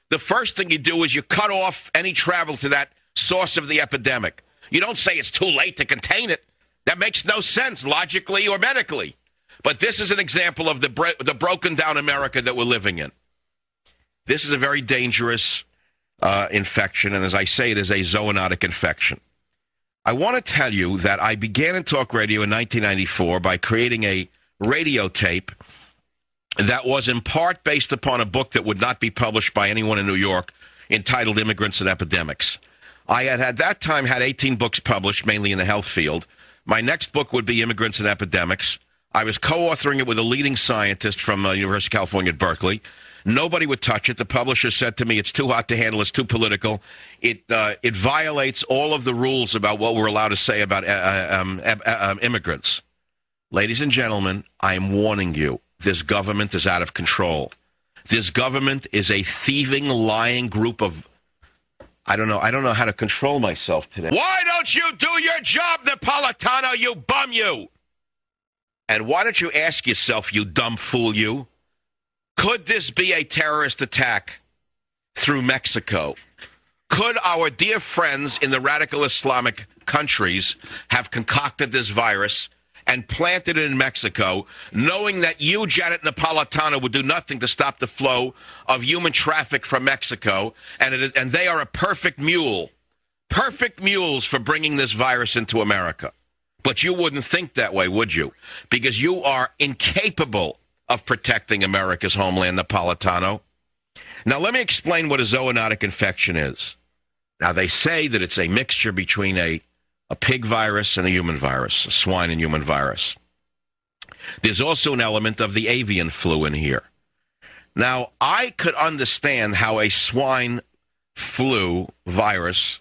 the first thing you do is you cut off any travel to that source of the epidemic. You don't say it's too late to contain it. That makes no sense logically or medically. But this is an example of the broken down America that we're living in. This is a very dangerous infection, and as I say, it is a zoonotic infection. I want to tell you that I began in talk radio in 1994 by creating a radio tape that was in part based upon a book that would not be published by anyone in New York entitled Immigrants and Epidemics. I had at that time had 18 books published, mainly in the health field. My next book would be Immigrants and Epidemics. I was co-authoring it with a leading scientist from University of California at Berkeley. Nobody would touch it. The publisher said to me, it's too hot to handle, it's too political. It violates all of the rules about what we're allowed to say about immigrants. Ladies and gentlemen, I am warning you, this government is out of control. This government is a thieving, lying group of... I don't know how to control myself today. Why don't you do your job, Napolitano, you bum you? And why don't you ask yourself, you dumb fool you, could this be a terrorist attack through Mexico? Could our dear friends in the radical Islamic countries have concocted this virus and planted it in Mexico, knowing that you, Janet Napolitano, would do nothing to stop the flow of human traffic from Mexico, and they are a perfect mules for bringing this virus into America. But you wouldn't think that way, would you? Because you are incapable of protecting America's homeland, Napolitano. Now, let me explain what a zoonotic infection is. Now, they say that it's a mixture between a pig virus and a human virus, a swine and human virus. There's also an element of the avian flu in here. Now, I could understand how a swine flu virus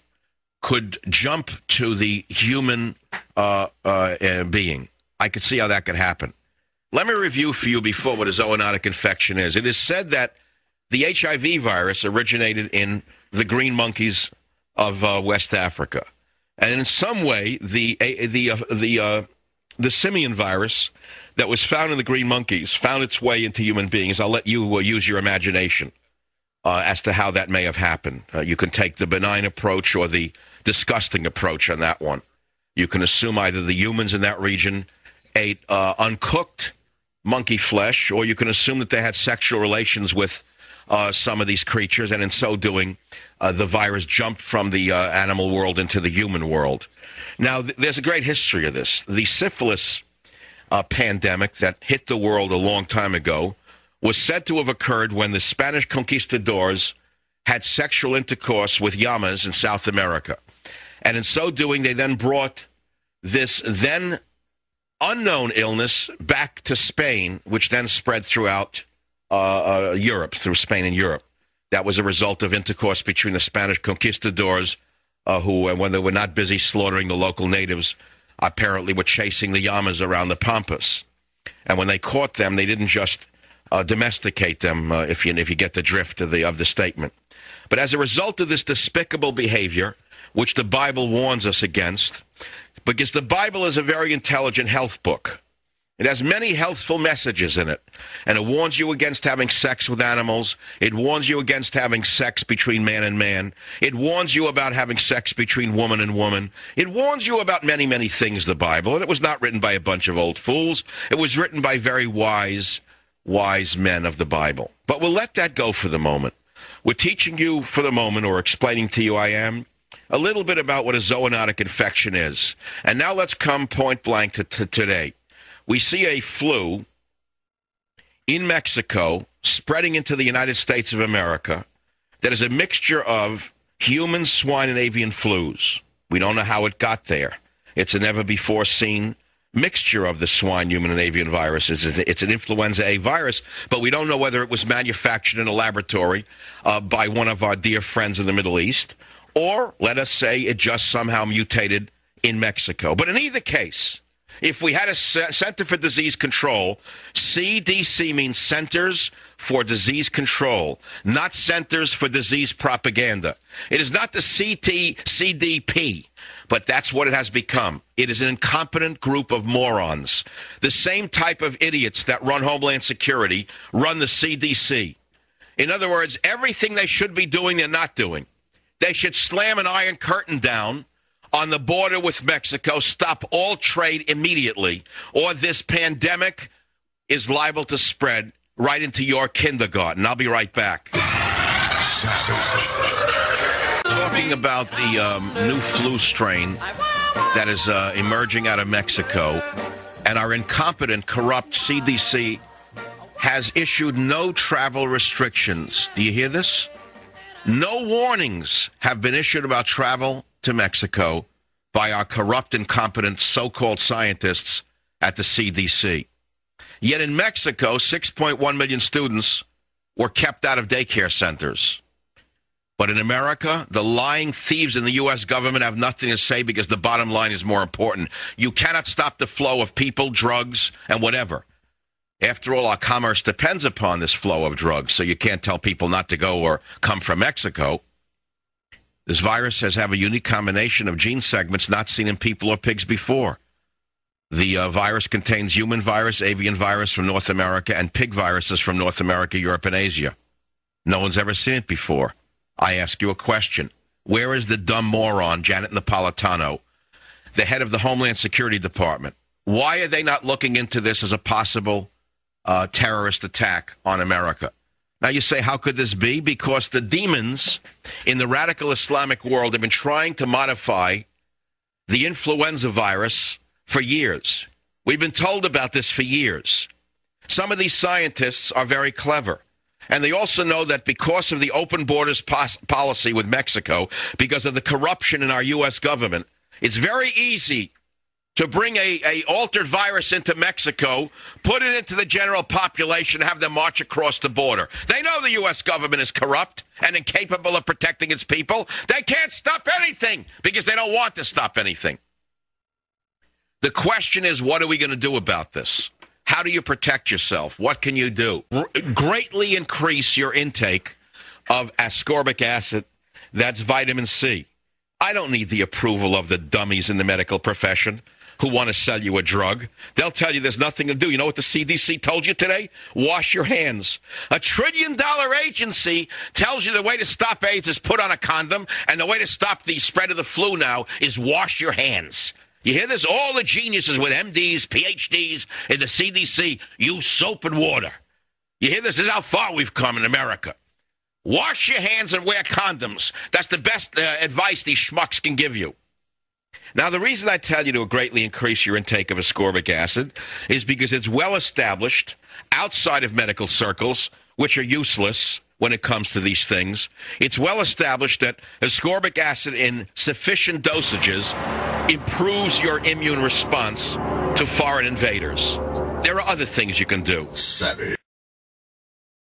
could jump to the human being. I could see how that could happen. Let me review for you before what a zoonotic infection is. It is said that the HIV virus originated in the green monkeys of West Africa. And in some way, the simian virus that was found in the green monkeys found its way into human beings. I'll let you use your imagination as to how that may have happened. You can take the benign approach or the disgusting approach on that one. You can assume either the humans in that region ate uncooked monkey flesh, or you can assume that they had sexual relations with some of these creatures, and in so doing, the virus jumped from the animal world into the human world. Now, there's a great history of this. The syphilis pandemic that hit the world a long time ago was said to have occurred when the Spanish conquistadors had sexual intercourse with llamas in South America. And in so doing, they then brought this then unknown illness back to Spain, which then spread throughout Europe, through Spain and Europe. That was a result of intercourse between the Spanish conquistadors, who, when they were not busy slaughtering the local natives, apparently were chasing the llamas around the pampas. And when they caught them, they didn't just domesticate them, if you get the drift of the statement. But as a result of this despicable behavior, which the Bible warns us against, because the Bible is a very intelligent health book. It has many healthful messages in it, and it warns you against having sex with animals. It warns you against having sex between man and man. It warns you about having sex between woman and woman. It warns you about many, many things, the Bible, and it was not written by a bunch of old fools. It was written by very wise men of the Bible. But we'll let that go for the moment. We're teaching you for the moment, or explaining to you, a little bit about what a zoonotic infection is. And now let's come point blank to today. We see a flu in Mexico spreading into the United States of America that is a mixture of human, swine, and avian flus. We don't know how it got there. It's a never-before-seen mixture of the swine, human, and avian viruses. It's an influenza A virus, but we don't know whether it was manufactured in a laboratory by one of our dear friends in the Middle East, or let us say it just somehow mutated in Mexico. But in either case, if we had a Center for Disease Control, CDC means Centers for Disease Control, not Centers for Disease Propaganda. It is not the CDP, but that's what it has become. It is an incompetent group of morons. The same type of idiots that run Homeland Security run the CDC. In other words, everything they should be doing, they're not doing. They should slam an iron curtain down on the border with Mexico, stop all trade immediately, or this pandemic is liable to spread right into your kindergarten. I'll be right back. Talking about the new flu strain that is emerging out of Mexico, and our incompetent, corrupt CDC has issued no travel restrictions. Do you hear this? No warnings have been issued about travel to Mexico by our corrupt, incompetent so-called scientists at the CDC. Yet in Mexico, 6.1 million students were kept out of daycare centers. But in America, the lying thieves in the U.S. government have nothing to say because the bottom line is more important. You cannot stop the flow of people, drugs, and whatever. After all, our commerce depends upon this flow of drugs, so you can't tell people not to go or come from Mexico. This virus has a unique combination of gene segments not seen in people or pigs before. The virus contains human virus, avian virus from North America, and pig viruses from North America, Europe, and Asia. No one's ever seen it before. I ask you a question. Where is the dumb moron, Janet Napolitano, the head of the Homeland Security Department? Why are they not looking into this as a possible terrorist attack on America? Now you say, how could this be? Because the demons in the radical Islamic world have been trying to modify the influenza virus for years. We've been told about this for years. Some of these scientists are very clever. And they also know that because of the open borders policy with Mexico, because of the corruption in our U.S. government, it's very easy to bring a altered virus into Mexico, put it into the general population, have them march across the border. They know the U.S. government is corrupt and incapable of protecting its people. They can't stop anything because they don't want to stop anything. The question is, what are we going to do about this? How do you protect yourself? What can you do? Greatly increase your intake of ascorbic acid. That's vitamin C. I don't need the approval of the dummies in the medical profession who want to sell you a drug. They'll tell you there's nothing to do. You know what the CDC told you today? Wash your hands. A $1 trillion agency tells you the way to stop AIDS is put on a condom, and the way to stop the spread of the flu now is wash your hands. You hear this? All the geniuses with MDs, PhDs in the CDC use soap and water. You hear this? This is how far we've come in America. Wash your hands and wear condoms. That's the best advice these schmucks can give you. Now, the reason I tell you to greatly increase your intake of ascorbic acid is because it's well established outside of medical circles, which are useless when it comes to these things. It's well established that ascorbic acid in sufficient dosages improves your immune response to foreign invaders. There are other things you can do. Savage.